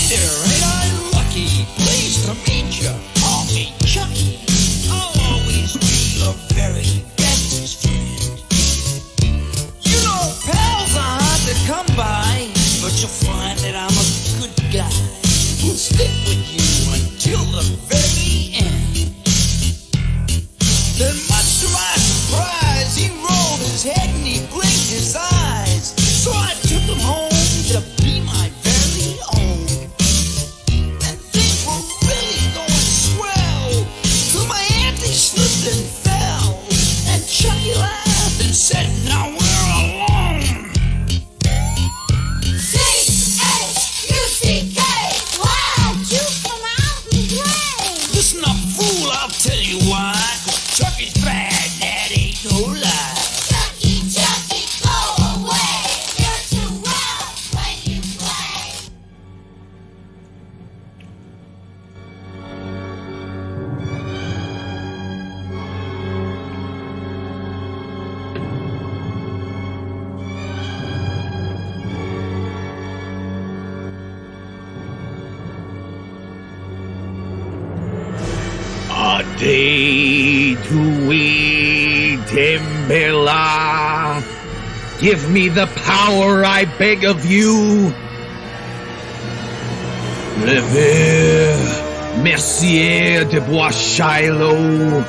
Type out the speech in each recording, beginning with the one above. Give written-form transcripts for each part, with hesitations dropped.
there, ain't I lucky? Pleased to meet you. Call me Chucky. I'll always be your very bestest friend. You know, pals are hard to come by, but you'll find that I'm a good guy who'll stick with you until the very end. Then much to my surprise, he rolled his head and he blinked his eyes. So I took him home to be my very own. And things were really going swell, till my auntie slipped and fell. And Chucky laughed and said, now we're alone. C-H-U-C-K, why'd you come out and play? Listen up, fool, I'll tell you why. 'Cause Chucky's bad, that ain't no lie. Chucky, Chucky, go away. You're too rough when you play. Ade Dewey Dembela, give me the power, I beg of you. Lefavor, Mercier de Bois Shiloh,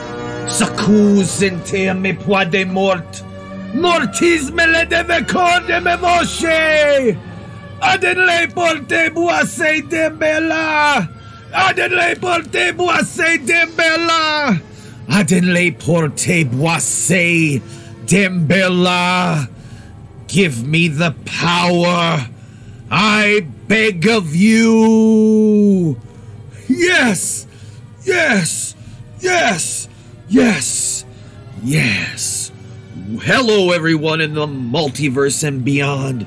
s'accuse in te me pois de mort, mortis me le deve corde me voce, adenle porte boise dembela. Adenle porte boise dembela. Adenle porte boise dembela. Give me the power, I beg of you. Yes, yes, yes, yes, yes. Hello, everyone in the multiverse and beyond.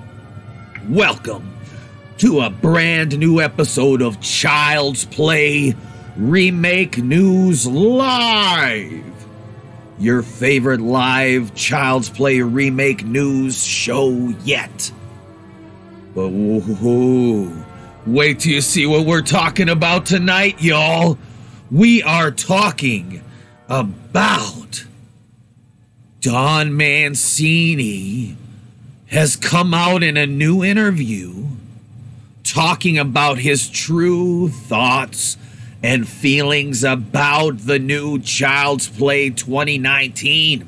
Welcome to a brand new episode of Child's Play Remake News Live, your favorite live Child's Play Remake News show yet. But whoa, wait till you see what we're talking about tonight, y'all. We are talking about Don Mancini has come out in a new interview talking about his true thoughts and feelings about the new Child's Play 2019.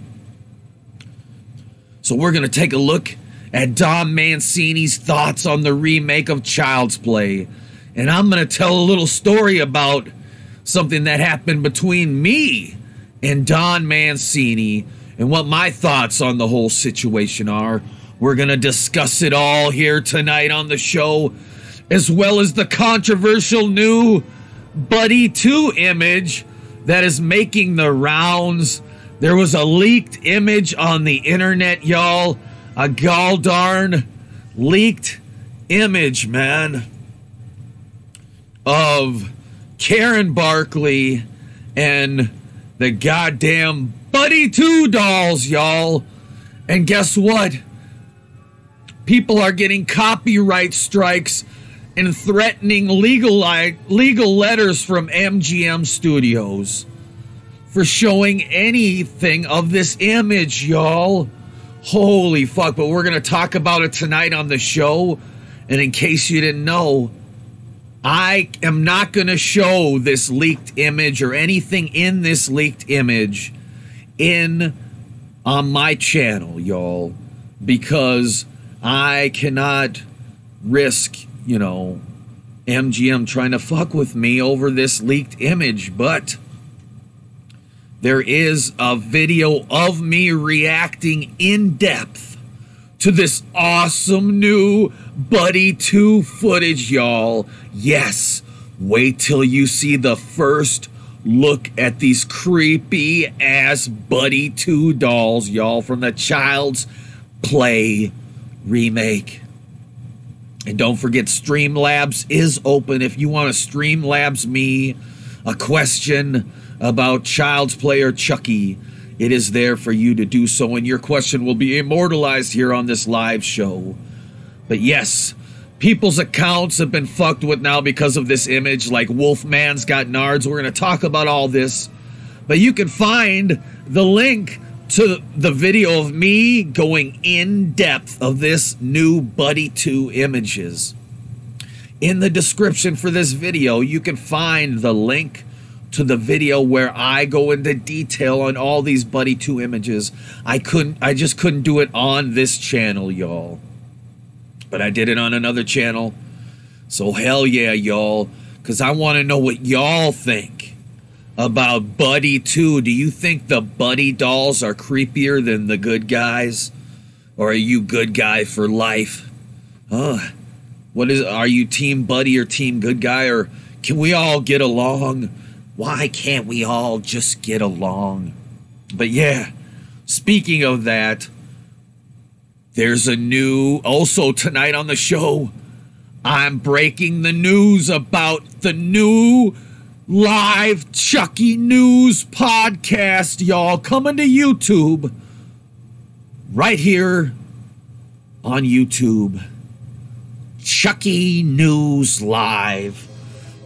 So we're going to take a look at Don Mancini's thoughts on the remake of Child's Play. And I'm going to tell a little story about something that happened between me and Don Mancini and what my thoughts on the whole situation are. We're going to discuss it all here tonight on the show, as well as the controversial new Buddi 2 image that is making the rounds. There was a leaked image on the internet, y'all. A goldarn leaked image, man, of Karen Barkley and the goddamn Buddi 2 dolls, y'all. And guess what? People are getting copyright strikes and threatening legal letters from MGM Studios for showing anything of this image, y'all. Holy fuck, but we're going to talk about it tonight on the show. And in case you didn't know, I am not going to show this leaked image or anything in this leaked image on my channel, y'all, because I cannot risk, you know, MGM trying to fuck with me over this leaked image. But there is a video of me reacting in depth to this awesome new Buddi 2 footage, y'all. Yes, wait till you see the first look at these creepy ass Buddi 2 dolls, y'all, from the Child's Play remake. And don't forget, Streamlabs is open. If you want to Streamlabs me a question about Child's Play or Chucky, it is there for you to do so, and your question will be immortalized here on this live show. But yes, people's accounts have been fucked with now because of this image, like Wolfman's got nards. We're going to talk about all this, but you can find the link to the video of me going in depth of this new Buddy 2 images. In the description for this video, you can find the link to the video where I go into detail on all these Buddy 2 images. I just couldn't do it on this channel, y'all. But I did it on another channel. So hell yeah, y'all. Because I want to know what y'all think about Buddy 2. Do you think the Buddy dolls are creepier than the good guys? Or are you good guy for life? Are you team Buddy or team good guy? Or can we all get along? Why can't we all just get along? But yeah, speaking of that, there's a new, also tonight on the show, I'm breaking the news about the new live Chucky news podcast, y'all, coming to YouTube. Right here on YouTube. Chucky News Live.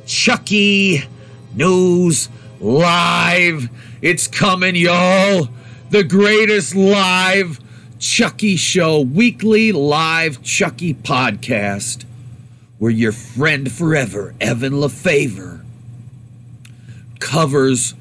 Chucky News Live. It's coming, y'all. The greatest live Chucky show, weekly live Chucky podcast, where your friend forever, Evan Lefavor, covers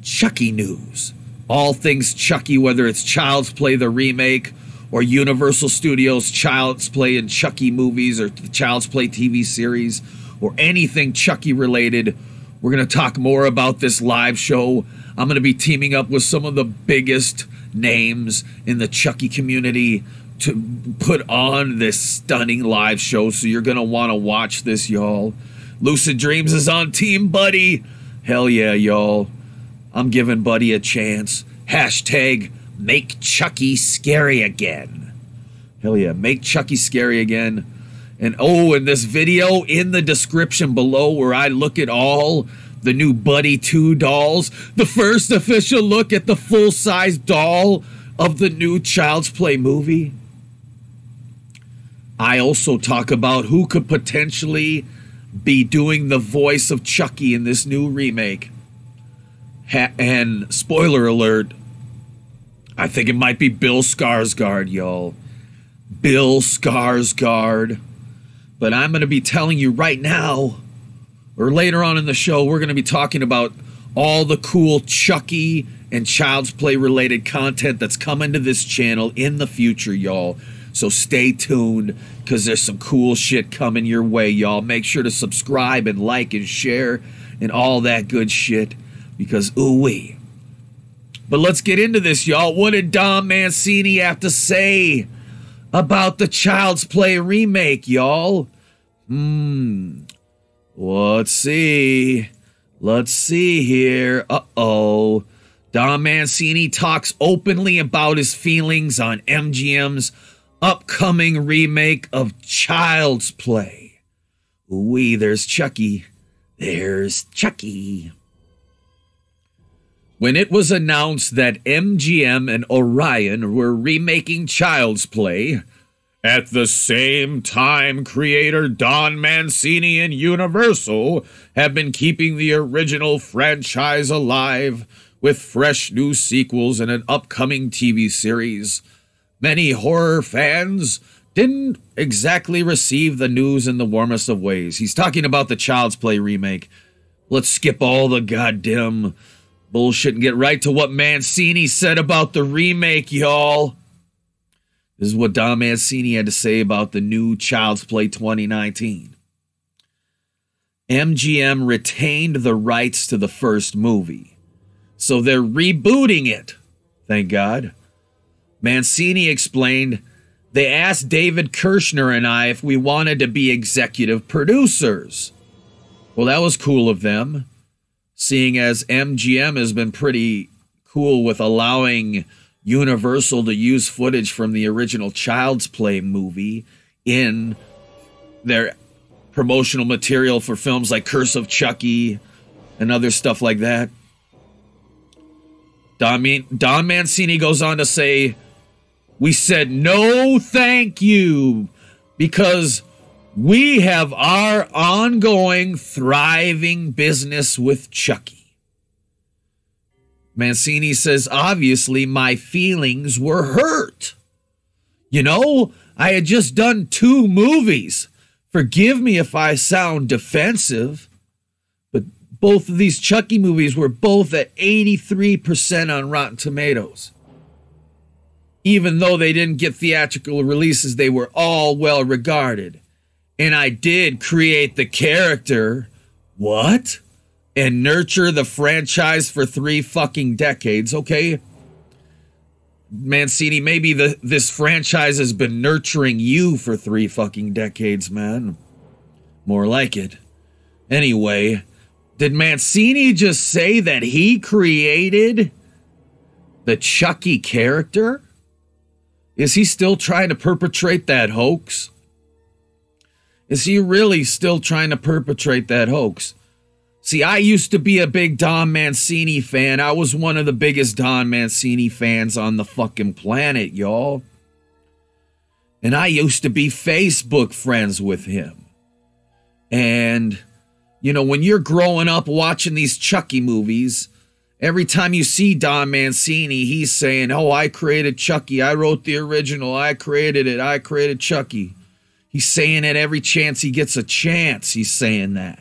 Chucky news. All things Chucky, whether it's Child's Play the remake or Universal Studios Child's Play and Chucky movies or the Child's Play TV series or anything Chucky related. We're going to talk more about this live show. I'm going to be teaming up with some of the biggest names in the Chucky community to put on this stunning live show, so you're going to want to watch this, y'all. Lucid Dreams is on Team Buddy. Hell yeah, y'all. I'm giving Buddy a chance. Hashtag make Chucky scary again. Hell yeah, make Chucky scary again. And in this video in the description below where I look at all the new Buddy 2 dolls, the first official look at the full-size doll of the new Child's Play movie. I also talk about who could potentially be doing the voice of Chucky in this new remake. And spoiler alert, I think it might be Bill Skarsgård, y'all. Bill Skarsgård. But I'm going to be telling you right now, or later on in the show, we're going to be talking about all the cool Chucky and Child's Play related content that's coming to this channel in the future, y'all. So stay tuned, because there's some cool shit coming your way, y'all. Make sure to subscribe and like and share and all that good shit, because ooh-wee. But let's get into this, y'all. What did Don Mancini have to say about the Child's Play remake, y'all? Let's see. Let's see here. Uh-oh. Don Mancini talks openly about his feelings on MGM's upcoming remake of Child's Play. Ooh-wee, there's Chucky. There's Chucky. When it was announced that MGM and Orion were remaking Child's Play, at the same time creator Don Mancini and Universal have been keeping the original franchise alive with fresh new sequels and an upcoming TV series, many horror fans didn't exactly receive the news in the warmest of ways. He's talking about the Child's Play remake. Let's skip all the goddamn bullshit and get right to what Mancini said about the remake, y'all. This is what Don Mancini had to say about the new Child's Play 2019. MGM retained the rights to the first movie, so they're rebooting it, thank God. Mancini explained, they asked David Kirshner and I if we wanted to be executive producers. Well, that was cool of them, seeing as MGM has been pretty cool with allowing Universal to use footage from the original Child's Play movie in their promotional material for films like Curse of Chucky and other stuff like that. Don Mancini goes on to say, we said no thank you because We have our ongoing, thriving business with Chucky. Mancini says, obviously, my feelings were hurt. You know, I had just done 2 movies. Forgive me if I sound defensive, but both of these Chucky movies were both at 83% on Rotten Tomatoes. Even though they didn't get theatrical releases, they were all well regarded. And I did create the character, what? And nurture the franchise for 3 fucking decades, okay? Mancini, maybe this franchise has been nurturing you for 3 fucking decades, man. More like it. Anyway, did Mancini just say that he created the Chucky character? Is he still trying to perpetrate that hoax? Is he really still trying to perpetrate that hoax? See, I used to be a big Don Mancini fan. I was one of the biggest Don Mancini fans on the fucking planet, y'all. And I used to be Facebook friends with him. And, you know, when you're growing up watching these Chucky movies, every time you see Don Mancini, he's saying, oh, I created Chucky. I wrote the original. I created it. I created Chucky. He's saying it every chance he gets a chance. He's saying that.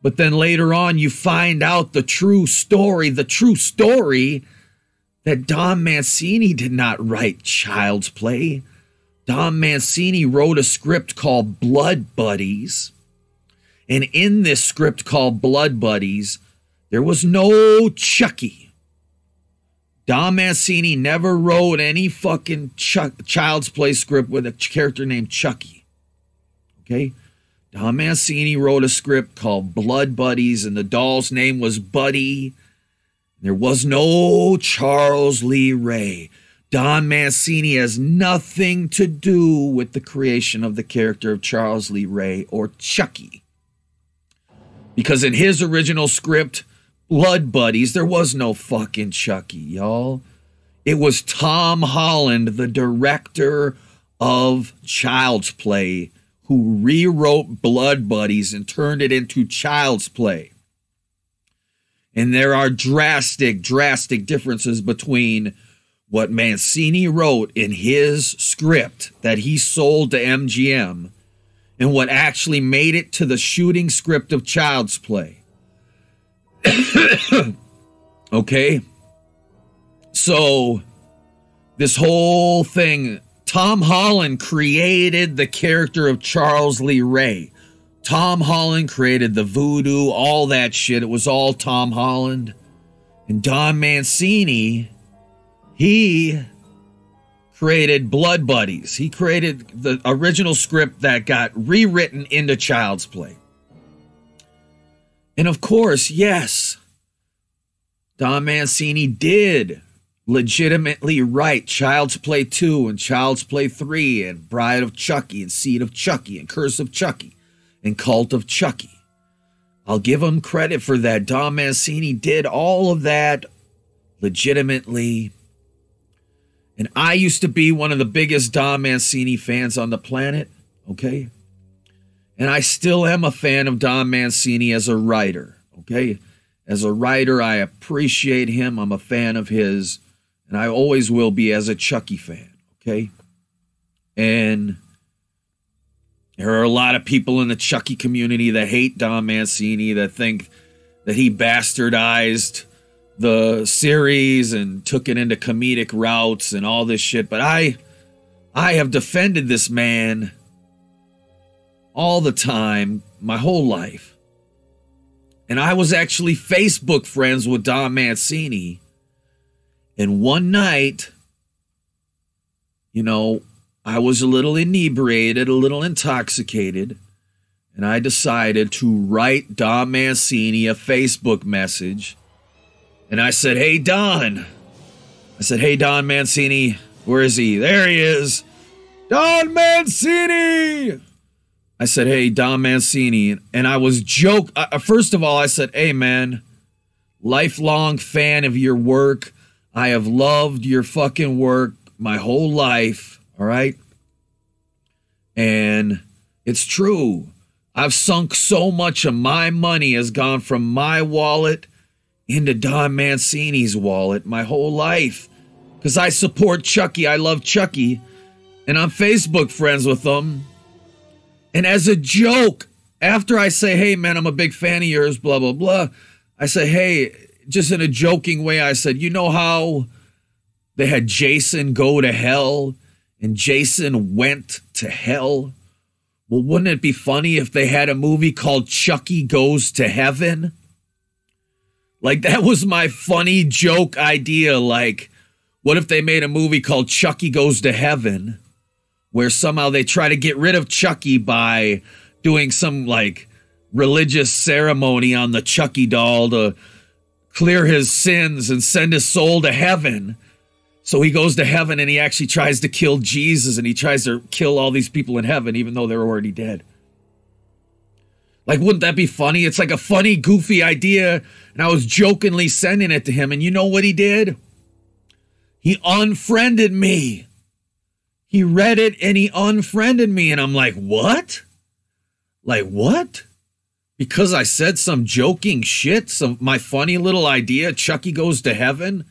But then later on, you find out the true story that Don Mancini did not write Child's Play. Don Mancini wrote a script called Blood Buddies. And in this script called Blood Buddies, there was no Chucky. Don Mancini never wrote any fucking Child's Play script with a character named Chucky. Okay? Don Mancini wrote a script called Blood Buddies, and the doll's name was Buddi. There was no Charles Lee Ray. Don Mancini has nothing to do with the creation of the character of Charles Lee Ray or Chucky. Because in his original script, Blood Buddies, there was no fucking Chucky, y'all. It was Tom Holland, the director of Child's Play, who rewrote Blood Buddies and turned it into Child's Play. And there are drastic differences between what Mancini wrote in his script that he sold to MGM and what actually made it to the shooting script of Child's Play. Okay? So, this whole thing, Tom Holland created the character of Charles Lee Ray. Tom Holland created the voodoo, all that shit. It was all Tom Holland. And Don Mancini, he created Blood Buddies. He created the original script that got rewritten into Child's Play. And of course, yes, Don Mancini did legitimately write Child's Play 2 and Child's Play 3 and Bride of Chucky and Seed of Chucky and Curse of Chucky and Cult of Chucky. I'll give him credit for that. Don Mancini did all of that legitimately. And I used to be one of the biggest Don Mancini fans on the planet, okay? And I still am a fan of Don Mancini as a writer, okay? As a writer, I appreciate him. I'm a fan of his. And I always will be as a Chucky fan, okay? And there are a lot of people in the Chucky community that hate Don Mancini, that think that he bastardized the series and took it into comedic routes and all this shit. But I have defended this man all the time, my whole life. And I was actually Facebook friends with Don Mancini. And one night, you know, I was a little inebriated, a little intoxicated, and I decided to write Don Mancini a Facebook message. And I said, hey, Don. I said, hey, Don Mancini, where is he? There he is. Don Mancini. I said, hey, Don Mancini. And I was first of all, I said, hey, man, lifelong fan of your work. I have loved your fucking work my whole life, all right? And It's true. I've sunk so much of my money has gone from my wallet into Don Mancini's wallet my whole life. Because I support Chucky. I love Chucky. And I'm Facebook friends with him. And as a joke, after I say, hey, man, I'm a big fan of yours, blah, blah, blah. I say, hey, just in a joking way, I said, you know how they had Jason go to hell and Jason went to hell? Well, wouldn't it be funny if they had a movie called Chucky Goes to Heaven? Like, that was my funny joke idea. Like, what if they made a movie called Chucky Goes to Heaven, where somehow they try to get rid of Chucky by doing some, like, religious ceremony on the Chucky doll to clear his sins and send his soul to heaven. So he goes to heaven and he actually tries to kill Jesus and he tries to kill all these people in heaven, even though they're already dead. Like, wouldn't that be funny? It's like a funny, goofy idea. And I was jokingly sending it to him. And you know what he did? He unfriended me. He read it and he unfriended me. And I'm like, what? Like, what? Because I said some joking shit, my funny little idea, Chucky Goes to Heaven?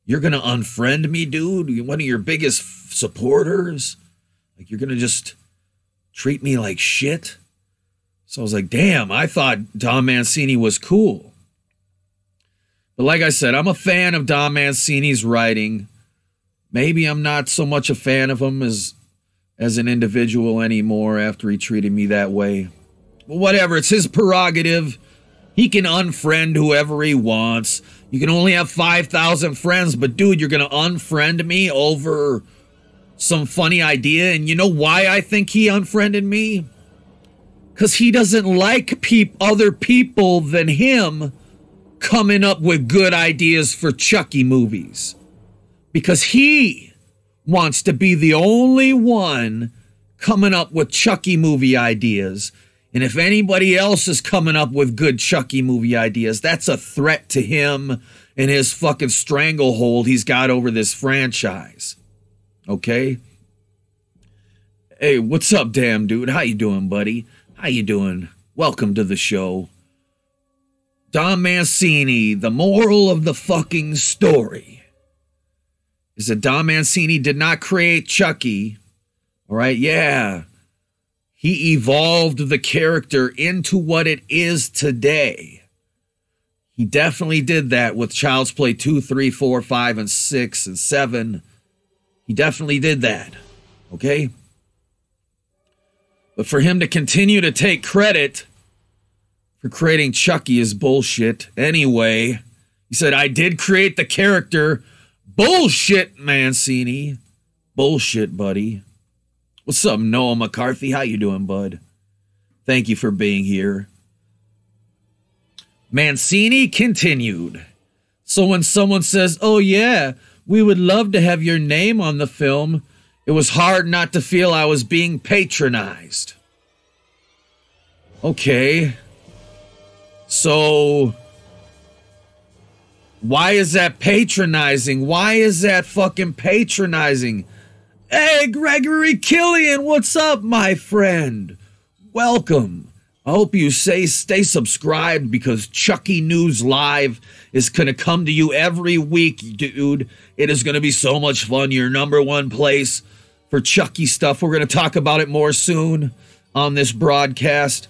You're going to unfriend me, dude? You're one of your biggest supporters? Like, you're going to just treat me like shit? So I was like, damn, I thought Don Mancini was cool. But like I said, I'm a fan of Don Mancini's writing. Maybe I'm not so much a fan of him as an individual anymore after he treated me that way. But whatever, it's his prerogative. He can unfriend whoever he wants. You can only have 5,000 friends, but dude, you're going to unfriend me over some funny idea? And you know why I think he unfriended me? Because he doesn't like other people than him coming up with good ideas for Chucky movies. Because he wants to be the only one coming up with Chucky movie ideas. And if anybody else is coming up with good Chucky movie ideas, that's a threat to him and his fucking stranglehold he's got over this franchise. Okay? Hey, what's up, damn dude? How you doing, buddy? How you doing? Welcome to the show. Don Mancini, the moral of the fucking story is that Don Mancini did not create Chucky. All right, yeah. He evolved the character into what it is today. He definitely did that with Child's Play 2, 3, 4, 5, and 6, and 7. He definitely did that. Okay? But for him to continue to take credit for creating Chucky is bullshit. Anyway, he said, I did create the character. Bullshit, Mancini. Bullshit, buddy. What's up, Noah McCarthy? How you doing, bud? Thank you for being here. Mancini continued. So when someone says, oh yeah, we would love to have your name on the film, it was hard not to feel I was being patronized. Okay. So why is that patronizing? Why is that fucking patronizing? Hey, Gregory Killian, what's up, my friend? Welcome. I hope you stay subscribed because Chucky News Live is going to come to you every week, dude. It is going to be so much fun. Your number one place for Chucky stuff. We're going to talk about it more soon on this broadcast.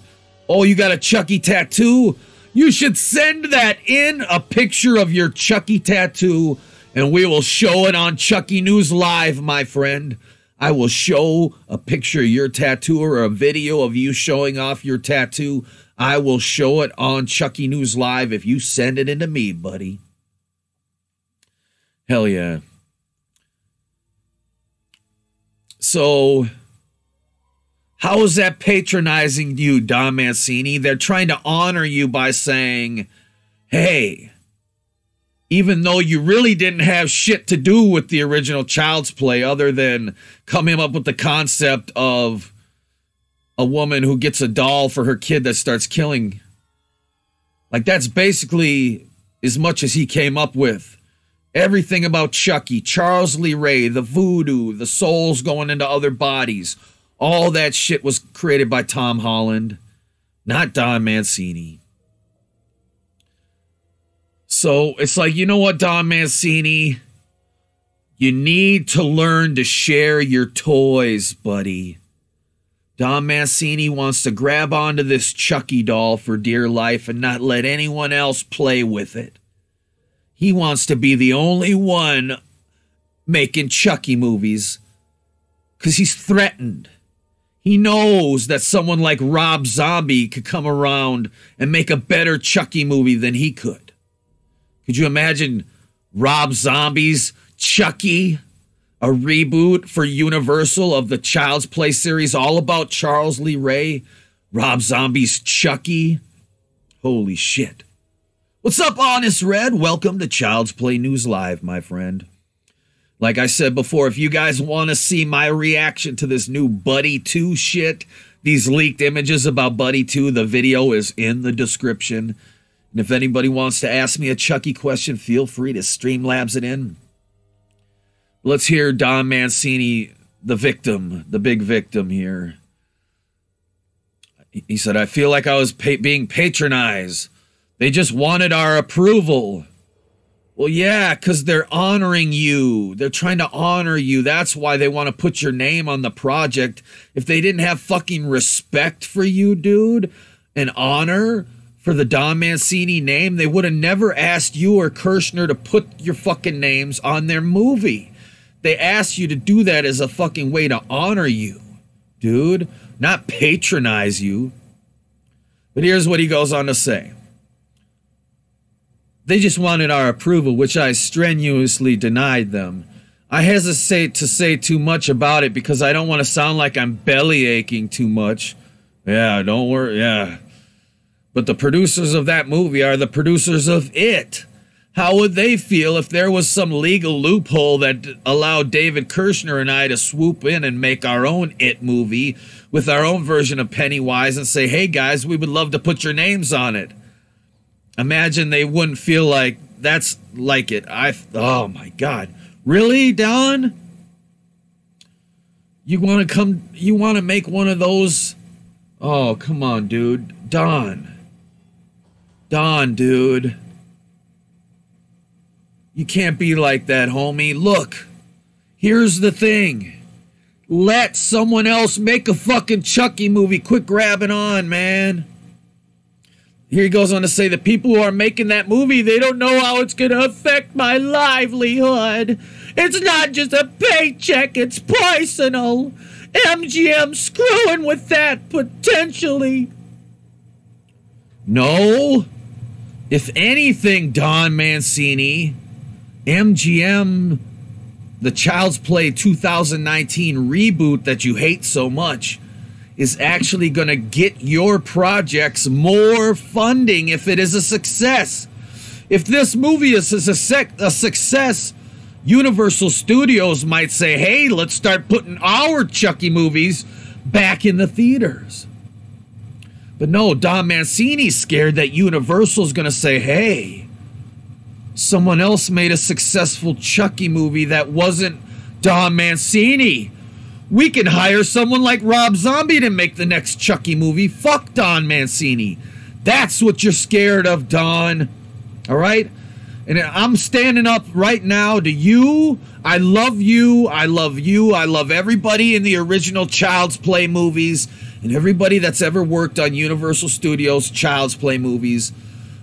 Oh, you got a Chucky tattoo? You should send that in, a picture of your Chucky tattoo, and we will show it on Chucky News Live, my friend. I will show a picture of your tattoo or a video of you showing off your tattoo. I will show it on Chucky News Live if you send it into me, buddy. Hell yeah. So, how is that patronizing you, Don Mancini? They're trying to honor you by saying, hey, even though you really didn't have shit to do with the original Child's Play other than coming up with the concept of a woman who gets a doll for her kid that starts killing. Like, that's basically as much as he came up with. Everything about Chucky, Charles Lee Ray, the voodoo, the souls going into other bodies, All that shit was created by Tom Holland, not Don Mancini. So it's like, you know what, Don Mancini? You need to learn to share your toys, buddy. Don Mancini wants to grab onto this Chucky doll for dear life and not let anyone else play with it. He wants to be the only one making Chucky movies because he's threatened. He knows that someone like Rob Zombie could come around and make a better Chucky movie than he could. Could you imagine Rob Zombie's Chucky? A reboot for Universal of the Child's Play series all about Charles Lee Ray? Rob Zombie's Chucky? Holy shit. What's up, Honest Red? Welcome to Child's Play News Live, my friend. Like I said before, if you guys want to see my reaction to this new Buddy 2 shit, these leaked images about Buddy 2, the video is in the description. And if anybody wants to ask me a Chucky question, feel free to Streamlabs it in. Let's hear Don Mancini, the victim, the big victim here. He said, I feel like I was being patronized. They just wanted our approval. Well, yeah, because they're honoring you. They're trying to honor you. That's why they want to put your name on the project. If they didn't have fucking respect for you, dude, and honor for the Don Mancini name, they would have never asked you or Kirshner to put your fucking names on their movie. They asked you to do that as a fucking way to honor you, dude, not patronize you. But here's what he goes on to say. They just wanted our approval, which I strenuously denied them. I hesitate to say too much about it because I don't want to sound like I'm belly aching too much. Yeah, don't worry, yeah. But the producers of that movie are the producers of It. How would they feel if there was some legal loophole that allowed David Kirshner and I to swoop in and make our own It movie with our own version of Pennywise and say, hey guys, we would love to put your names on it? Imagine they wouldn't feel like that's like it. Oh my God. Really, Don? You want to make one of those? Oh, come on, dude. Don, dude. You can't be like that, homie. Look, here's the thing. Let someone else make a fucking Chucky movie. Quit grabbing on, man. Here he goes on to say, the people who are making that movie, they don't know how it's going to affect my livelihood. It's not just a paycheck, it's personal. MGM screwing with that, potentially. No. If anything, Don Mancini, MGM, the Child's Play 2019 reboot that you hate so much, is actually going to get your projects more funding if it is a success. If this movie is a success, Universal Studios might say, hey, let's start putting our Chucky movies back in the theaters. But no, Don Mancini's scared that Universal's going to say, hey, someone else made a successful Chucky movie that wasn't Don Mancini. We can hire someone like Rob Zombie to make the next Chucky movie. Fuck Don Mancini. That's what you're scared of, Don. All right? And I'm standing up right now to you. I love you. I love you. I love everybody in the original Child's Play movies and everybody that's ever worked on Universal Studios Child's Play movies.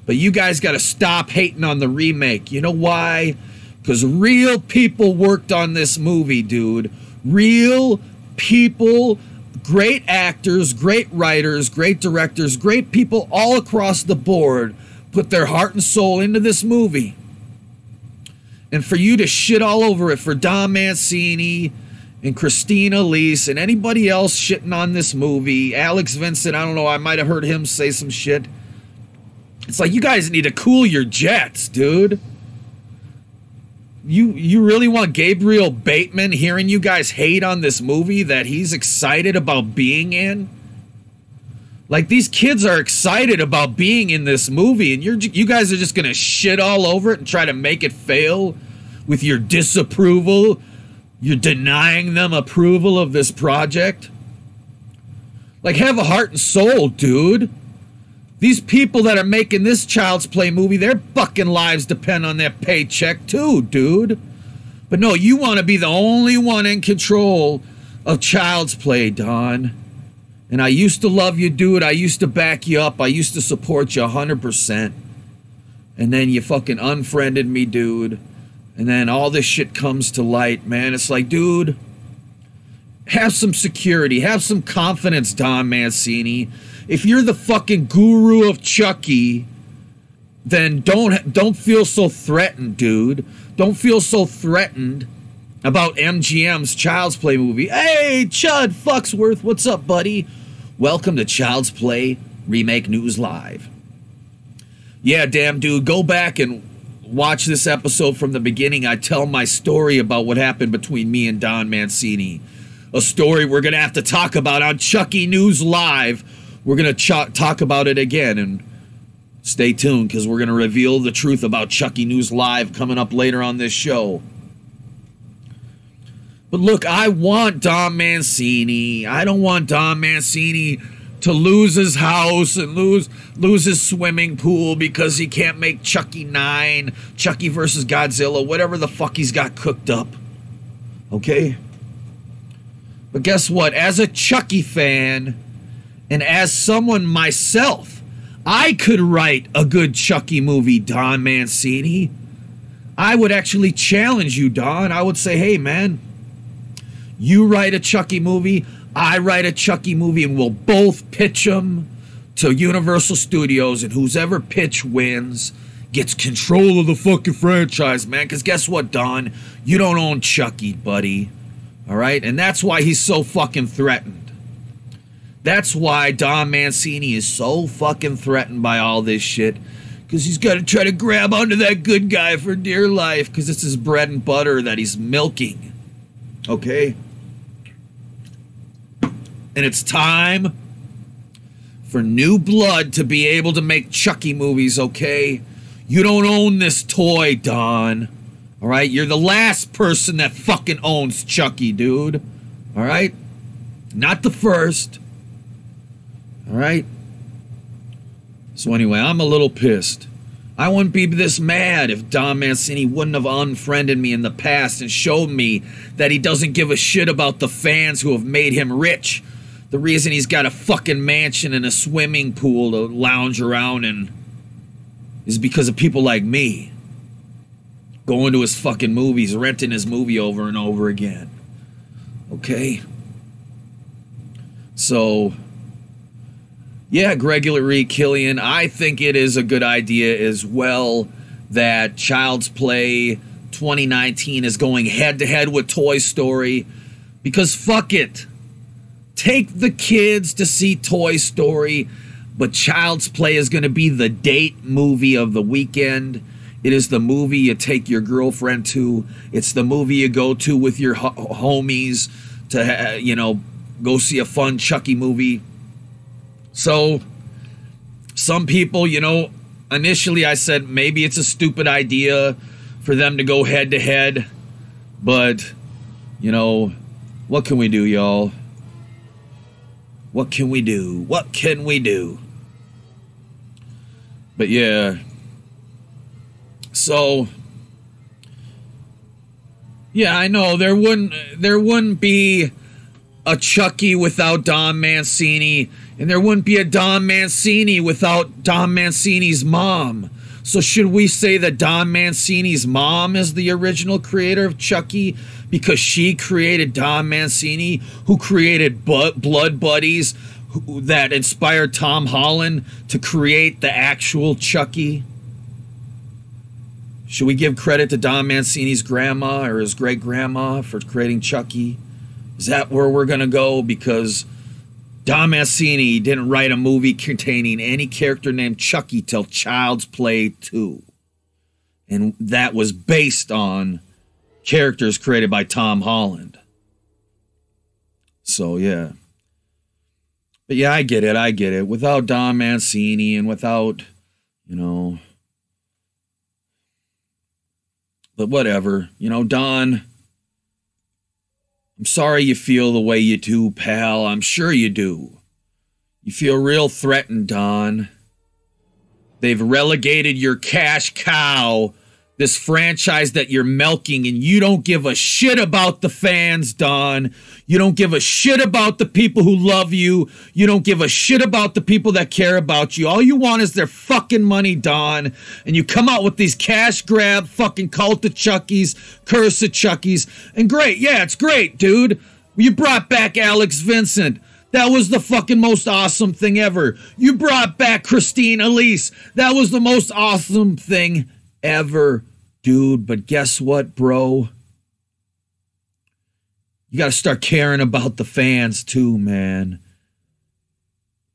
But you guys got to stop hating on the remake. You know why? Because real people worked on this movie, dude. Real people, great actors, great writers, great directors, great people all across the board put their heart and soul into this movie. And for you to shit all over it for Don Mancini and Christina Elise and anybody else shitting on this movie, Alex Vincent, I don't know, I might have heard him say some shit. It's like, you guys need to cool your jets, dude. You really want Gabriel Bateman hearing you guys hate on this movie that he's excited about being in? Like, these kids are excited about being in this movie, and you guys are just going to shit all over it and try to make it fail with your disapproval. You're denying them approval of this project. Like, have a heart and soul, dude. These people that are making this Child's Play movie, their fucking lives depend on their paycheck too, dude. But no, you want to be the only one in control of Child's Play, Don. And I used to love you, dude. I used to back you up. I used to support you 100%. And then you fucking unfriended me, dude. And then all this shit comes to light, man. It's like, dude, have some security. Have some confidence, Don Mancini. If you're the fucking guru of Chucky, then don't feel so threatened, dude. Don't feel so threatened about MGM's Child's Play movie. Hey, Chud Foxworth, what's up, buddy? Welcome to Child's Play Remake News Live. Yeah, damn, dude, go back and watch this episode from the beginning. I tell my story about what happened between me and Don Mancini. A story we're going to have to talk about on Chucky News Live. We're going to talk about it again, and stay tuned because we're going to reveal the truth about Chucky News Live coming up later on this show. But look, I want Don Mancini. I don't want Don Mancini to lose his house and lose his swimming pool because he can't make Chucky 9, Chucky versus Godzilla, whatever the fuck he's got cooked up. Okay? But guess what? As a Chucky fan, and as someone myself, I could write a good Chucky movie, Don Mancini. I would actually challenge you, Don. I would say, hey, man, you write a Chucky movie, I write a Chucky movie, and we'll both pitch them to Universal Studios, and who's ever pitch wins gets control of the fucking franchise, man. Because guess what, Don? You don't own Chucky, buddy. All right? And that's why he's so fucking threatened. That's why Don Mancini is so fucking threatened by all this shit. Because he's got to try to grab onto that good guy for dear life. Because it's his bread and butter that he's milking. Okay? And it's time for new blood to be able to make Chucky movies, okay? You don't own this toy, Don. All right? You're the last person that fucking owns Chucky, dude. All right? Not the first. All right? So anyway, I'm a little pissed. I wouldn't be this mad if Don Mancini wouldn't have unfriended me in the past and showed me that he doesn't give a shit about the fans who have made him rich. The reason he's got a fucking mansion and a swimming pool to lounge around in is because of people like me going to his fucking movies, renting his movie over and over again. Okay? So, yeah, Gregory Killian, I think it is a good idea as well that Child's Play 2019 is going head-to-head with Toy Story, because fuck it. Take the kids to see Toy Story, but Child's Play is going to be the date movie of the weekend. It is the movie you take your girlfriend to. It's the movie you go to with your homies to, go see a fun Chucky movie. So, some people, initially I said maybe it's a stupid idea for them to go head to head, but, what can we do, y'all? What can we do? What can we do? But yeah. So, yeah, I know there wouldn't be a Chucky without Don Mancini, and there wouldn't be a Don Mancini without Don Mancini's mom. So should we say that Don Mancini's mom is the original creator of Chucky because she created Don Mancini, who created Blood Buddies that inspired Tom Holland to create the actual Chucky? Should we give credit to Don Mancini's grandma or his great-grandma for creating Chucky? Is that where we're going to go? Because Don Mancini didn't write a movie containing any character named Chucky till Child's Play 2. And that was based on characters created by Tom Holland. So, yeah. But yeah, I get it. Without Don Mancini and without, but whatever. Don, I'm sorry you feel the way you do, pal. I'm sure you do. You feel real threatened, Don. They've relegated your cash cow, this franchise that you're milking, and you don't give a shit about the fans, Don. You don't give a shit about the people who love you. You don't give a shit about the people that care about you. All you want is their fucking money, Don. And you come out with these cash grab fucking Cult of Chuckies, Curse of Chuckies. And great, yeah, it's great, dude. You brought back Alex Vincent. That was the fucking most awesome thing ever. You brought back Christine Elise. That was the most awesome thing ever, dude. But guess what, bro? You got to start caring about the fans too, man.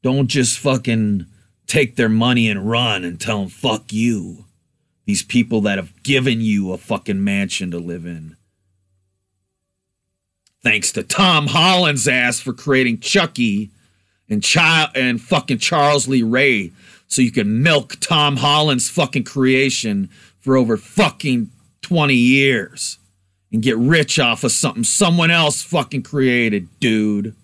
Don't just fucking take their money and run and tell them, fuck you. These people that have given you a fucking mansion to live in. Thanks to Tom Holland's ass for creating Chucky and fucking Charles Lee Ray, so you can milk Tom Holland's fucking creation for over fucking 20 years and get rich off of something someone else fucking created, dude.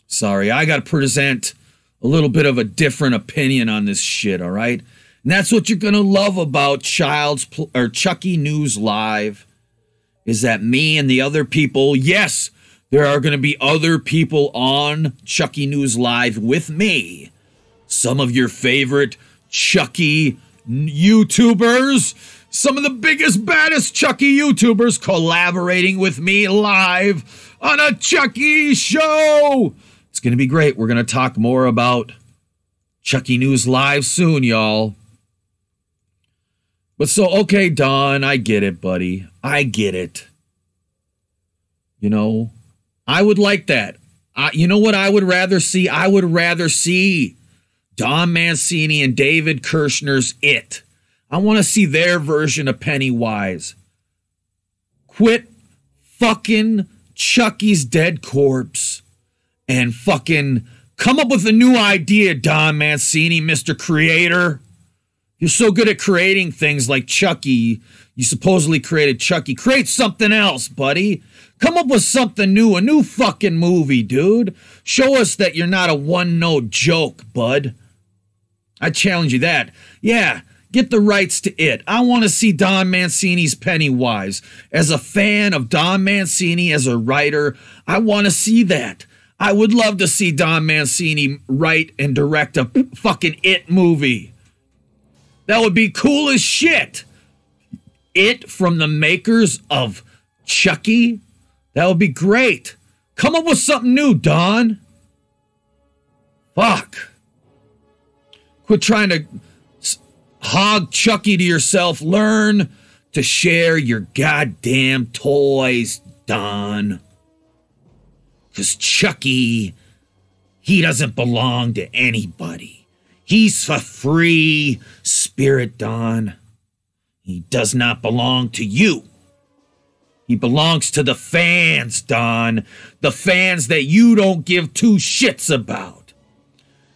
Sorry, I gotta present a little bit of a different opinion on this shit, all right? And that's what you're gonna love about Chucky News Live. Is that me and the other people, yes, there are going to be other people on Chucky News Live with me. Some of your favorite Chucky YouTubers, some of the biggest, baddest Chucky YouTubers collaborating with me live on a Chucky show. It's going to be great. We're going to talk more about Chucky News Live soon, y'all. But so, okay, Don, I get it, buddy. I get it. You know, I would like that. You know what I would rather see? I would rather see Don Mancini and David Kirshner's It. I want to see their version of Pennywise. Quit fucking Chucky's dead corpse and fucking come up with a new idea, Don Mancini, Mr. Creator. You're so good at creating things like Chucky. You supposedly created Chucky. Create something else, buddy. Come up with something new. A new fucking movie, dude. Show us that you're not a one-note joke, bud. I challenge you that. Yeah, get the rights to It. I want to see Don Mancini's Pennywise. As a fan of Don Mancini as a writer, I want to see that. I would love to see Don Mancini write and direct a fucking It movie. That would be cool as shit. It from the makers of Chucky. That would be great. Come up with something new, Don. Fuck. Quit trying to hog Chucky to yourself. Learn to share your goddamn toys, Don. Because Chucky, he doesn't belong to anybody. He's a free spirit, Don. He does not belong to you. He belongs to the fans, Don. The fans that you don't give two shits about.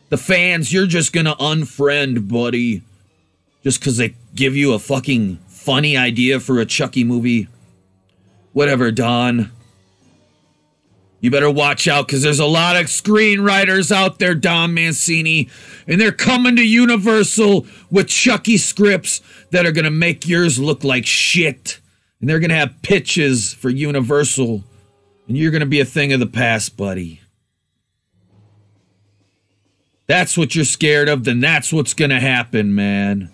The fans you're just gonna unfriend, buddy. Just because they give you a fucking funny idea for a Chucky movie. Whatever, Don. You better watch out, because there's a lot of screenwriters out there, Don Mancini, and they're coming to Universal with Chucky scripts that are going to make yours look like shit. And they're going to have pitches for Universal, and you're going to be a thing of the past, buddy. That's what you're scared of, then that's what's going to happen, man.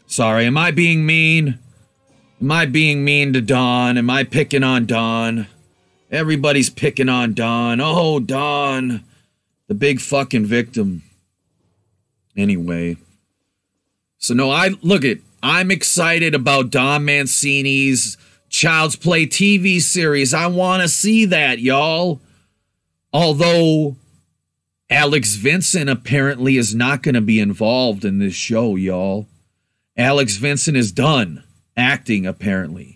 Sorry, am I being mean? Am I being mean to Don? Am I picking on Don? Everybody's picking on Don. Oh, Don. The big fucking victim. Anyway. So no, I'm excited about Don Mancini's Child's Play TV series. I want to see that, y'all. Although Alex Vincent apparently is not going to be involved in this show, y'all. Alex Vincent is done acting, apparently.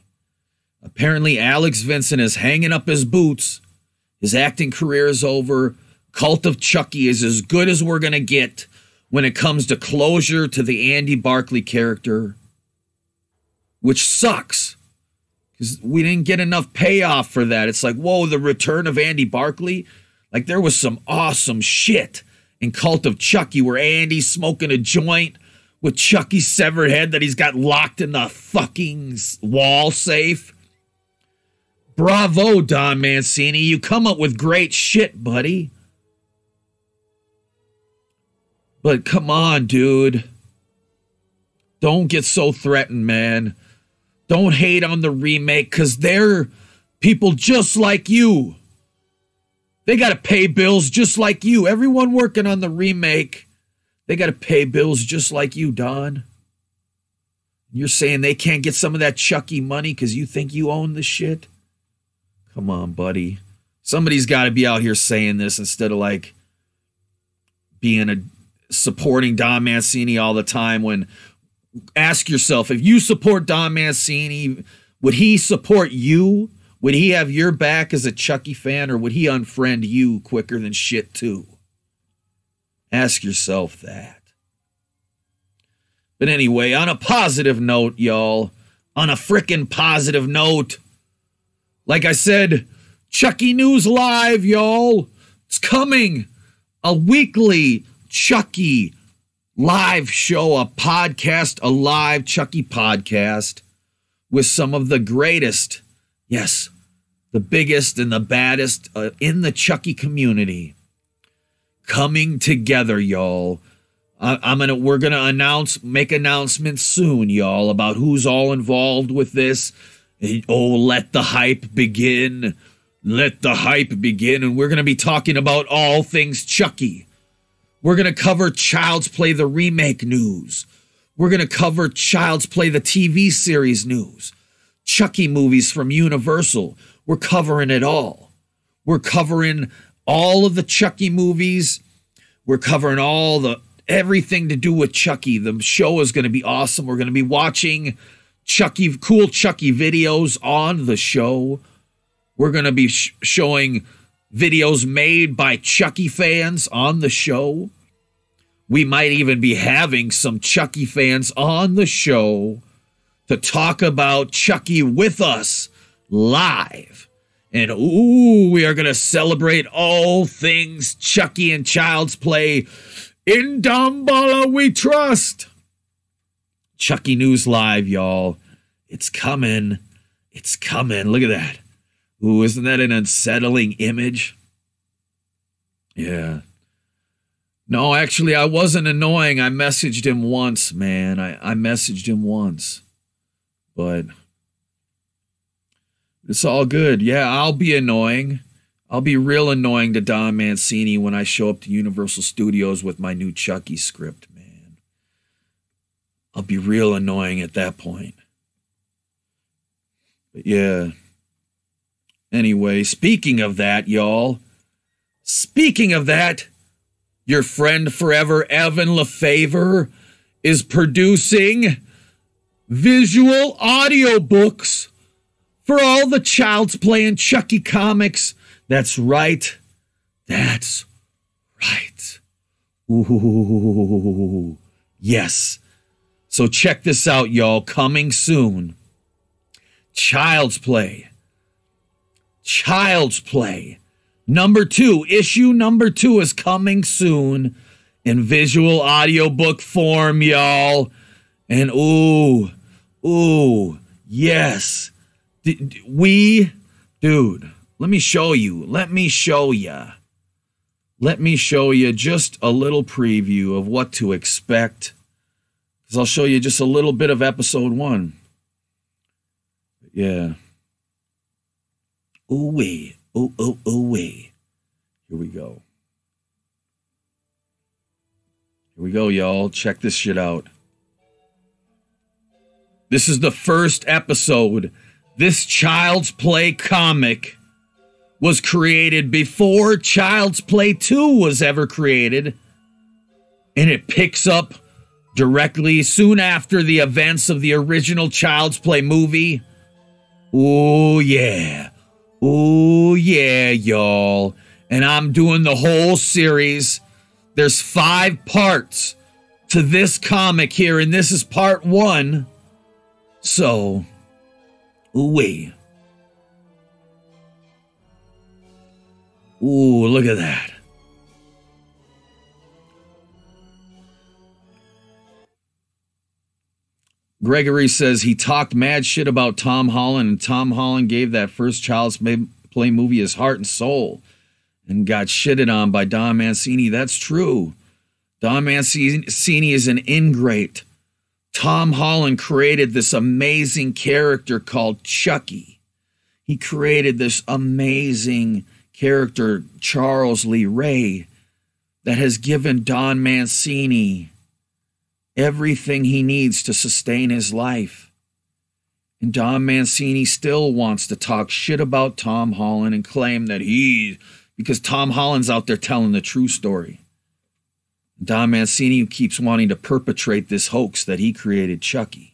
Apparently, Alex Vincent is hanging up his boots. His acting career is over. Cult of Chucky is as good as we're going to get when it comes to closure to the Andy Barclay character, which sucks because we didn't get enough payoff for that. It's like, whoa, the return of Andy Barclay? Like, there was some awesome shit in Cult of Chucky where Andy's smoking a joint with Chucky's severed head that he's got locked in the fucking wall safe. Bravo, Don Mancini. You come up with great shit, buddy. But come on, dude. Don't get so threatened, man. Don't hate on the remake, because they're people just like you. They got to pay bills just like you. Everyone working on the remake, they got to pay bills just like you, Don. You're saying they can't get some of that Chucky money because you think you own the shit? Come on, buddy. Somebody's got to be out here saying this instead of like supporting Don Mancini all the time. When ask yourself, if you support Don Mancini, would he support you? Would he have your back as a Chucky fan, or would he unfriend you quicker than shit too? Ask yourself that. But anyway, on a positive note, y'all, on a frickin' positive note, like I said, Chucky News Live, y'all. It's coming. A weekly Chucky live show, a podcast, a live Chucky podcast with some of the greatest, yes, the biggest and the baddest in the Chucky community coming together, y'all. We're gonna make announcements soon, y'all, about who's all involved with this. Oh, let the hype begin. Let the hype begin. And we're gonna be talking about all things Chucky. We're gonna cover Child's Play the remake news. We're gonna cover Child's Play the TV series news. Chucky movies from Universal. We're covering it all. We're covering all of the Chucky movies. We're covering everything to do with Chucky. The show is going to be awesome. We're going to be watching cool Chucky videos on the show. We're going to be showing videos made by Chucky fans on the show. We might even be having some Chucky fans on the show to talk about Chucky with us live. And we are going to celebrate all things Chucky and Child's Play. In Damballa we trust. Chucky News Live, y'all. It's coming. It's coming. Look at that. Ooh, isn't that an unsettling image? Yeah. No, actually, I wasn't annoying. I messaged him once, man. I messaged him once. But it's all good. Yeah, I'll be annoying. I'll be real annoying to Don Mancini when I show up to Universal Studios with my new Chucky script, man. I'll be real annoying at that point. But yeah. Anyway, speaking of that, y'all. Speaking of that, your friend forever, Evan Lefavor, is producing visual audiobooks for all the Child's Play and Chucky comics. That's right. That's right. Ooh, yes. So check this out, y'all. Coming soon. Child's Play. Child's Play. Number 2. Issue number 2 is coming soon in visual audiobook form, y'all. And yes. Dude, let me show you. Let me show you just a little preview of what to expect. Because I'll show you just a little bit of episode 1. Yeah. Ooh-wee. Ooh-wee. Here we go. Here we go, y'all. Check this shit out. This is the first episode. This Child's Play comic was created before Child's Play 2 was ever created. And it picks up directly soon after the events of the original Child's Play movie. Oh, yeah. Oh, yeah, y'all. And I'm doing the whole series. There's 5 parts to this comic here, and this is part 1. So, ooh-wee. Ooh, look at that. Gregory says he talked mad shit about Tom Holland, and Tom Holland gave that first Child's Play movie his heart and soul and got shitted on by Don Mancini. That's true. Don Mancini is an ingrate. Tom Holland created this amazing character called Chucky. He created this amazing character, Charles Lee Ray, that has given Don Mancini everything he needs to sustain his life. And Don Mancini still wants to talk shit about Tom Holland and claim that because Tom Holland's out there telling the true story. Don Mancini keeps wanting to perpetrate this hoax that he created Chucky.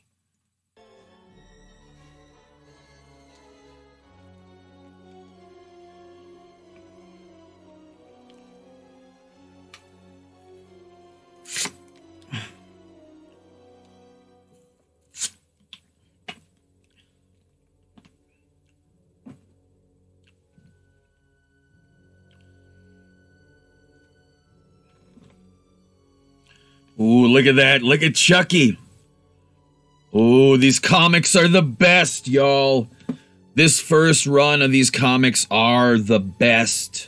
Ooh, look at that. Look at Chucky. Ooh, these comics are the best, y'all. This first run of these comics are the best.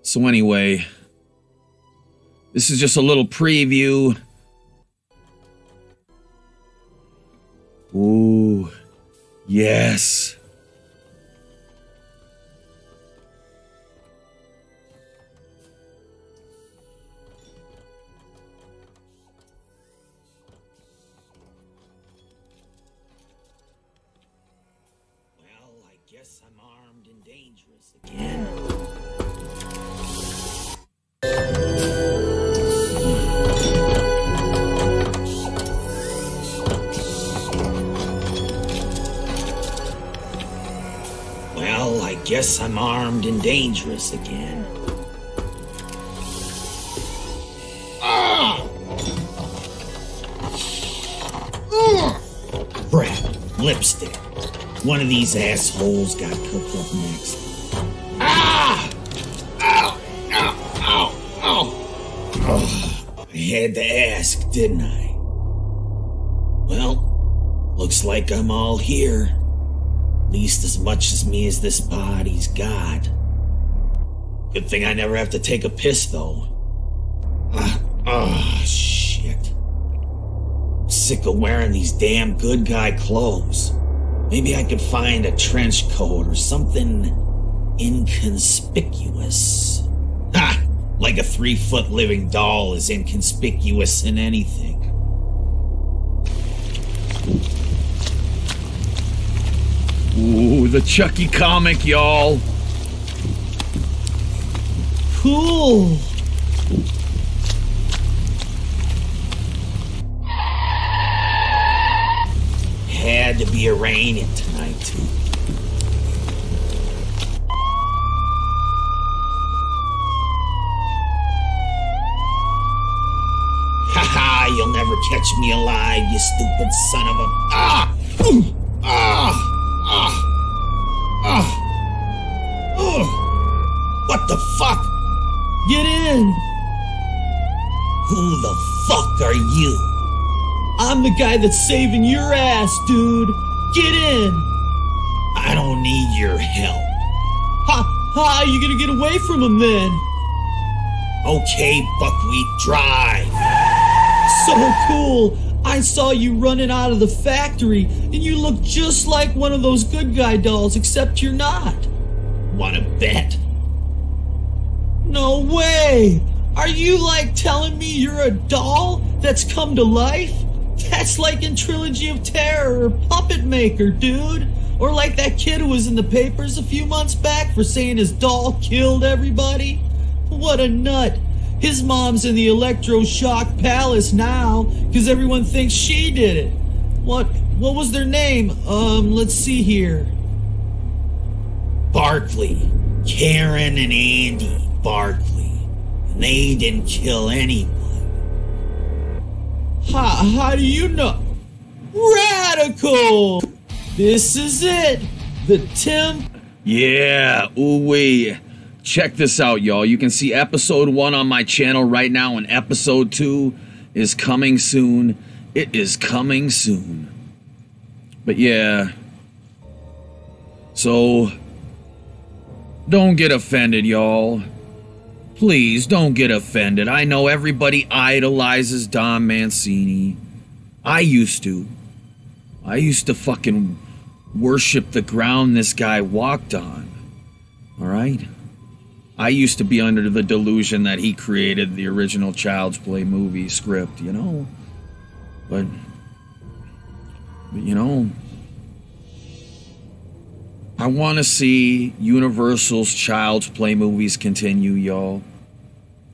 So anyway, this is just a little preview. Ooh, yes. Guess I'm armed and dangerous again. Well, I guess I'm armed and dangerous again. Ah! Crap, lipstick. One of these assholes got cooked up next. Ah! Ow! Ow! Ow! Ow! Oh, I had to ask, didn't I? Well, looks like I'm all here. At least as much as me as this body's got. Good thing I never have to take a piss, though. Shit. I'm sick of wearing these damn good guy clothes. Maybe I could find a trench coat or something inconspicuous. Ha! Like a 3-foot living doll is inconspicuous in anything. Ooh, the Chucky comic, y'all. Cool. Had to be a raining tonight, too. Haha, you'll never catch me alive, you stupid son of a... Ah! Ah! Ah! Ah! What the fuck? Get in! Who the fuck are you? I'm the guy that's saving your ass, dude. Get in. I don't need your help. How are you gonna get away from him then? Okay, buckwheat, drive. So cool. I saw you running out of the factory, and you look just like one of those good guy dolls, except you're not. Wanna bet? No way. Are you like telling me you're a doll that's come to life? That's like in Trilogy of Terror or Puppet Maker, dude. Or like that kid who was in the papers a few months back for saying his doll killed everybody. What a nut. His mom's in the electroshock palace now because everyone thinks she did it. What was their name? Let's see here. Barkley. Karen and Andy Barkley. And they didn't kill anyone. How do you know? Radical! This is it! The Tim Yeah, ooh-wee. Check this out, y'all. You can see episode 1 on my channel right now, and episode 2 is coming soon. It is coming soon. But yeah. So, don't get offended, y'all. Please, don't get offended. I know everybody idolizes Don Mancini. I used to. I used to fucking worship the ground this guy walked on. Alright? I used to be under the delusion that he created the original Child's Play movie script, you know? But you know, I want to see Universal's Child's Play movies continue, y'all.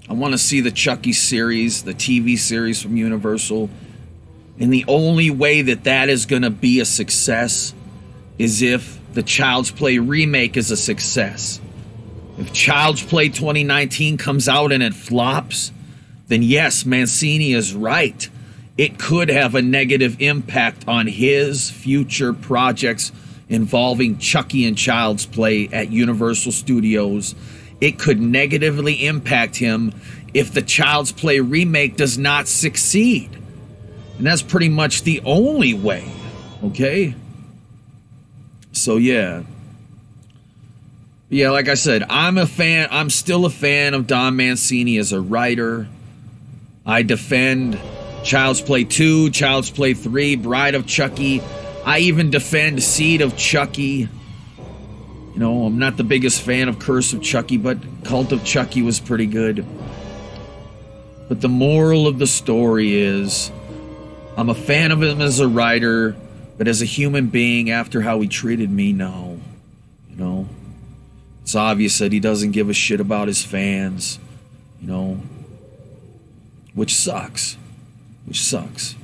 I want to see the Chucky series, the TV series from Universal. And the only way that that is going to be a success is if the Child's Play remake is a success. If Child's Play 2019 comes out and it flops, then yes, Mancini is right. It could have a negative impact on his future projects involving Chucky and Child's Play at Universal Studios. It could negatively impact him if the Child's Play remake does not succeed. And that's pretty much the only way, okay? So yeah. Yeah, like I said, I'm still a fan of Don Mancini as a writer. I defend Child's Play 2, Child's Play 3, Bride of Chucky. I even defend Seed of Chucky. You know, I'm not the biggest fan of Curse of Chucky, but Cult of Chucky was pretty good. But the moral of the story is, I'm a fan of him as a writer, but as a human being, after how he treated me, no. You know? It's obvious that he doesn't give a shit about his fans, you know? Which sucks. Which sucks.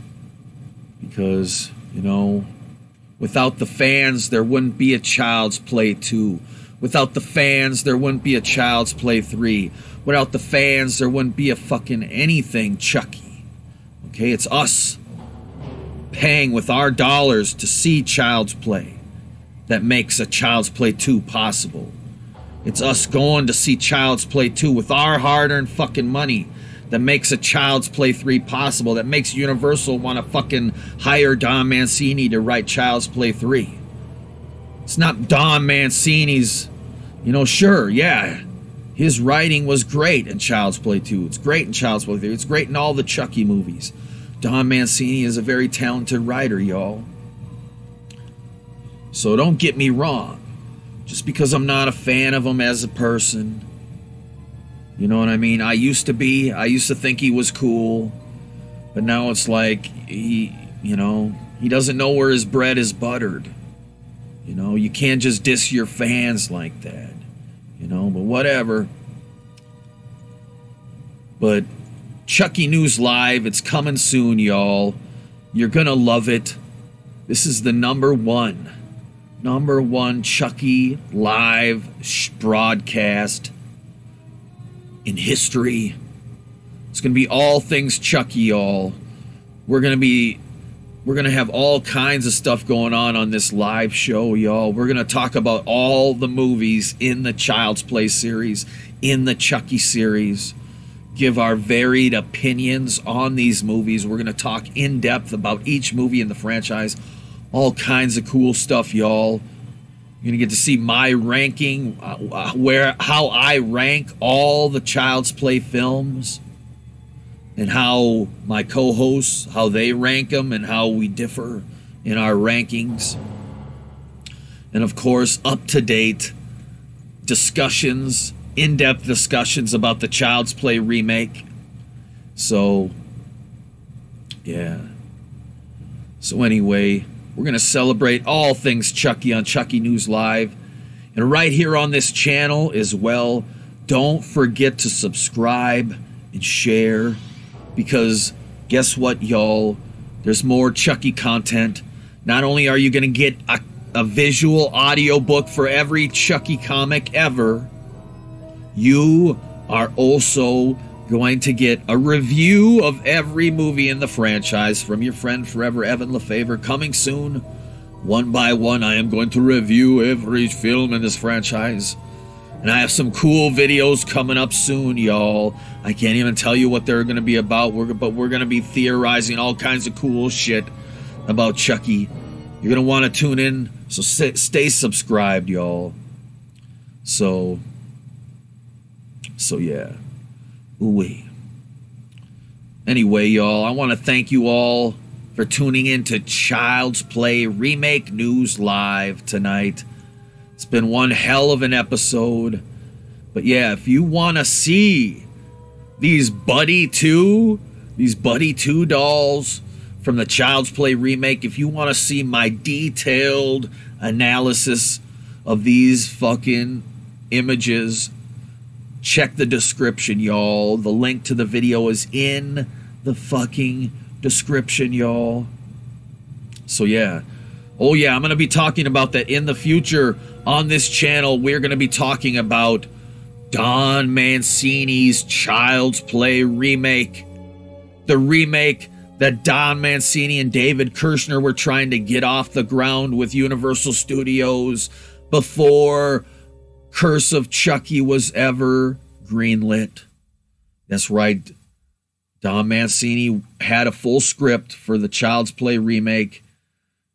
Because, you know, without the fans, there wouldn't be a Child's Play 2. Without the fans, there wouldn't be a Child's Play 3. Without the fans, there wouldn't be a fucking anything Chucky. Okay, it's us paying with our dollars to see Child's Play that makes a Child's Play 2 possible. It's us going to see Child's Play 2 with our hard-earned fucking money that makes a Child's Play 3 possible, that makes Universal want to fucking hire Don Mancini to write Child's Play 3. It's not Don Mancini's, you know, sure, yeah, his writing was great in Child's Play 2. It's great in Child's Play 3. It's great in all the Chucky movies. Don Mancini is a very talented writer, y'all. So don't get me wrong. Just because I'm not a fan of him as a person, you know what I mean? I used to be. I used to think he was cool. But now it's like, he doesn't know where his bread is buttered. You know, you can't just diss your fans like that. You know, but whatever. But Chucky News Live, it's coming soon, y'all. You're gonna love it. This is the number one Chucky live broadcast in history. It's gonna be all things Chucky, y'all. We're gonna have all kinds of stuff going on this live show, y'all. We're gonna talk about all the movies in the Child's Play series, in the Chucky series, give our varied opinions on these movies. We're gonna talk in depth about each movie in the franchise. All kinds of cool stuff, y'all. You're gonna get to see my ranking, how I rank all the Child's Play films, and how my co-hosts, how they rank them, and how we differ in our rankings. And of course, up-to-date discussions, in-depth discussions about the Child's Play remake. So, yeah. So anyway, we're going to celebrate all things Chucky on Chucky News Live. And right here on this channel as well, don't forget to subscribe and share. Because guess what, y'all? There's more Chucky content. Not only are you going to get a visual audiobook for every Chucky comic ever, you are also going to get a review of every movie in the franchise from your friend forever, Evan Lefavor, coming soon. One by one, I am going to review every film in this franchise. And I have some cool videos coming up soon, y'all. I can't even tell you what they're going to be about, but we're going to be theorizing all kinds of cool shit about Chucky. You're going to want to tune in, so stay subscribed, y'all. So yeah. Ooh-wee. Anyway, y'all, I want to thank you all for tuning in to Child's Play Remake News Live tonight. It's been one hell of an episode. But yeah, if you want to see these Buddi 2 dolls from the Child's Play remake, if you want to see my detailed analysis of these fucking images, check the description, y'all. The link to the video is in the fucking description, y'all. So yeah. Oh yeah, I'm going to be talking about that in the future on this channel. We're going to be talking about Don Mancini's Child's Play remake. The remake that Don Mancini and David Kirshner were trying to get off the ground with Universal Studios before Curse of Chucky was ever greenlit. That's right. Don Mancini had a full script for the Child's Play remake,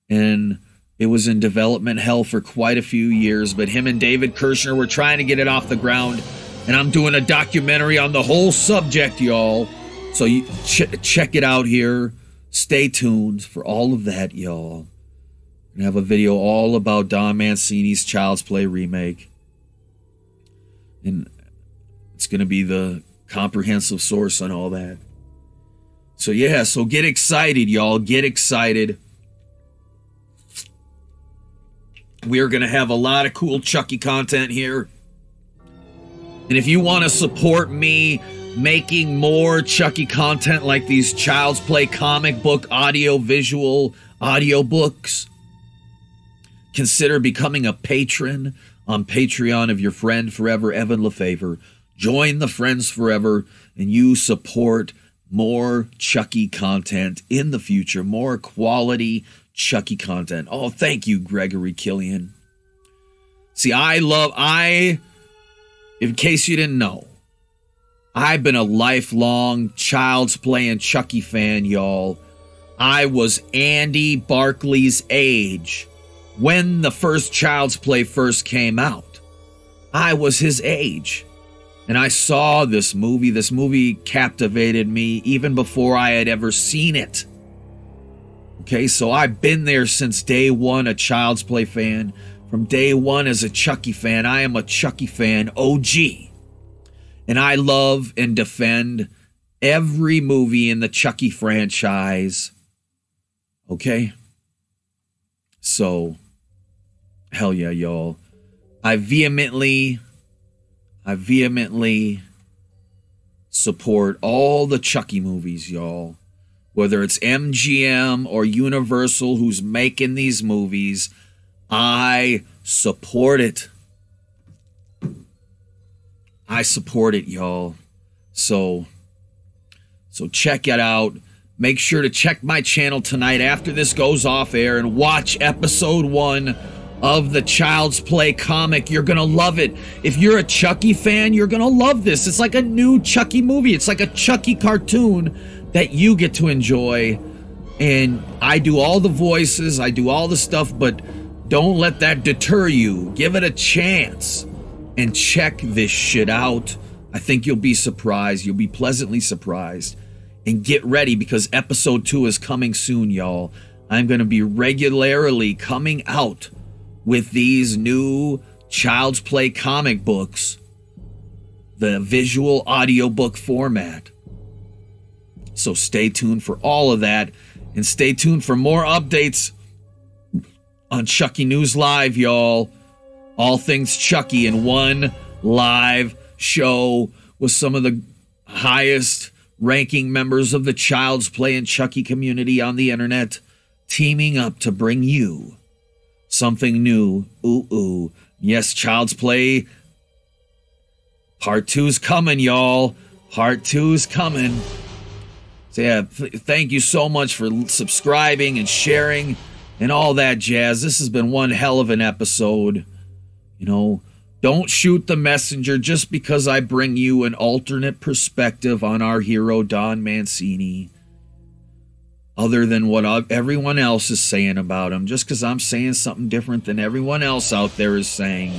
and it was in development hell for quite a few years, but him and David Kirshner were trying to get it off the ground, and I'm doing a documentary on the whole subject, y'all. So you check it out here. Stay tuned for all of that, y'all. I'm gonna have a video all about Don Mancini's Child's Play remake, and it's gonna be the comprehensive source on all that. So yeah, so get excited, y'all. Get excited. We're going to have a lot of cool Chucky content here. And if you want to support me making more Chucky content like these Child's Play comic book audio-visual audiobooks, consider becoming a patron on Patreon of your friend forever, Evan Lefavor. Join the Friends Forever, and you support more Chucky content in the future, more quality Chucky content. Oh, thank you, Gregory Killian. See, in case you didn't know, I've been a lifelong Child's Play and Chucky fan, y'all. I was Andy Barclay's age when the first Child's Play first came out. I was his age. And I saw this movie. This movie captivated me even before I had ever seen it. Okay, so I've been there since day one, a Child's Play fan. From day one as a Chucky fan, I am a Chucky fan, OG. And I love and defend every movie in the Chucky franchise. Okay? So, hell yeah, y'all. I vehemently support all the Chucky movies, y'all. Whether it's MGM or Universal who's making these movies, I support it. I support it, y'all. So check it out. Make sure to check my channel tonight after this goes off air and watch episode 1 of the Child's Play comic. You're gonna love it. If you're a Chucky fan, you're gonna love this. It's like a new Chucky movie. It's like a Chucky cartoon that you get to enjoy. And I do all the voices, I do all the stuff, but don't let that deter you. Give it a chance and check this shit out. I think you'll be surprised. You'll be pleasantly surprised. And get ready, because episode 2 is coming soon, y'all. I'm gonna be regularly coming out with these new Child's Play comic books, the visual audiobook format. So stay tuned for all of that, and stay tuned for more updates on Chucky News Live, y'all. All things Chucky in one live show with some of the highest ranking members of the Child's Play and Chucky community on the internet, teaming up to bring you something new. Ooh. Yes, Child's Play Part 2's coming, y'all. Part 2's coming. So yeah, thank you so much for subscribing and sharing and all that jazz. This has been one hell of an episode. You know, don't shoot the messenger just because I bring you an alternate perspective on our hero, Don Mancini. Other than what everyone else is saying about him. Just because I'm saying something different than everyone else out there is saying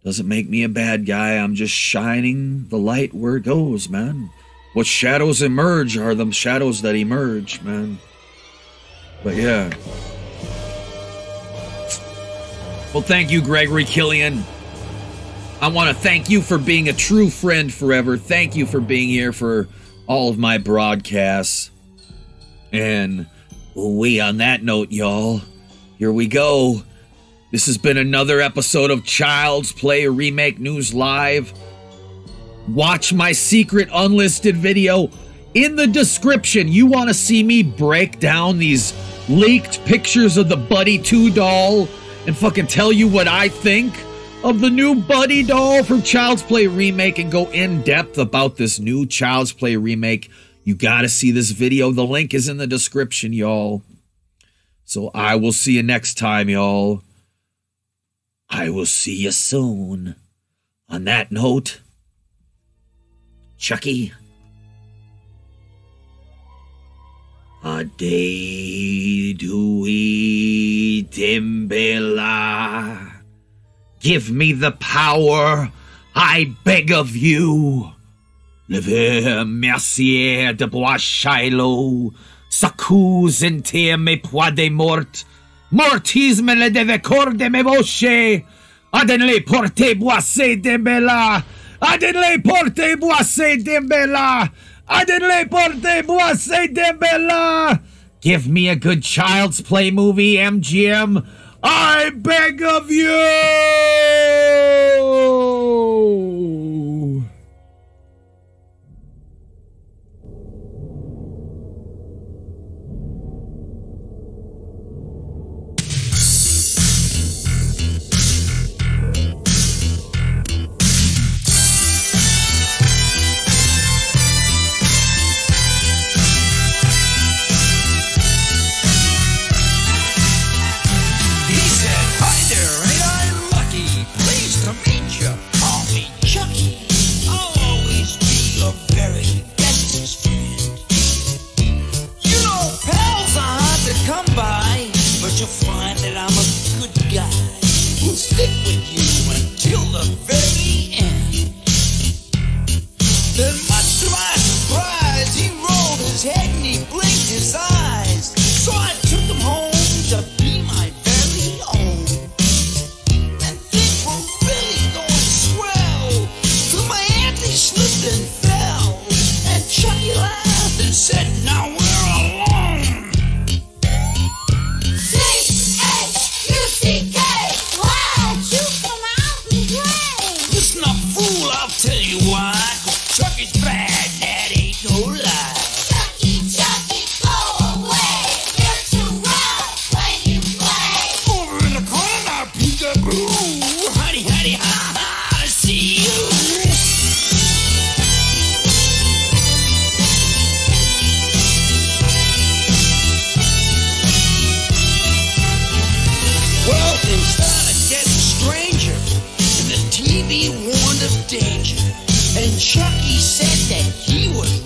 doesn't make me a bad guy. I'm just shining the light where it goes, man. What shadows emerge are the shadows that emerge, man. But yeah. Well, thank you, Gregory Killian. I want to thank you for being a true friend forever. Thank you for being here for all of my broadcasts. And on that note, y'all, here we go. This has been another episode of Child's Play Remake News Live. Watch my secret unlisted video in the description. You want to see me break down these leaked pictures of the Buddi 2 doll and fucking tell you what I think of the new Buddi doll from Child's Play Remake and go in depth about this new Child's Play Remake? You gotta see this video. The link is in the description, y'all. So I will see you next time, y'all. I will see you soon. On that note, Chucky. Ade dui dimbela. Give me the power, I beg of you. Lever mercier de bois Shiloh, s'accuse in te me poide mort, mortis me le deve corde me voce, aden le porte boisse dembela, aden le porte boisse dembela, aden le porte boisse dembela. Give me a good Child's Play movie, MGM, I beg of you! You'll find that I'm a good guy who'll stick with you until the very end. Then much to my surprise, he rolled his head and he blinked his eyes. So I took him home to be my very own. And things were really going swell till my auntie slipped and fell. And Chucky laughed and said, now we're alone. Listen up, fool, I'll tell you why. Chucky's bad, that ain't no lie. Chucky, Chucky, go away. You're too rough when you play. Over in the corner now, peekaboo. Honey, honey, ha, ha, I see you. Well, things started getting stranger, and the TV warned of danger. And Chucky said that he was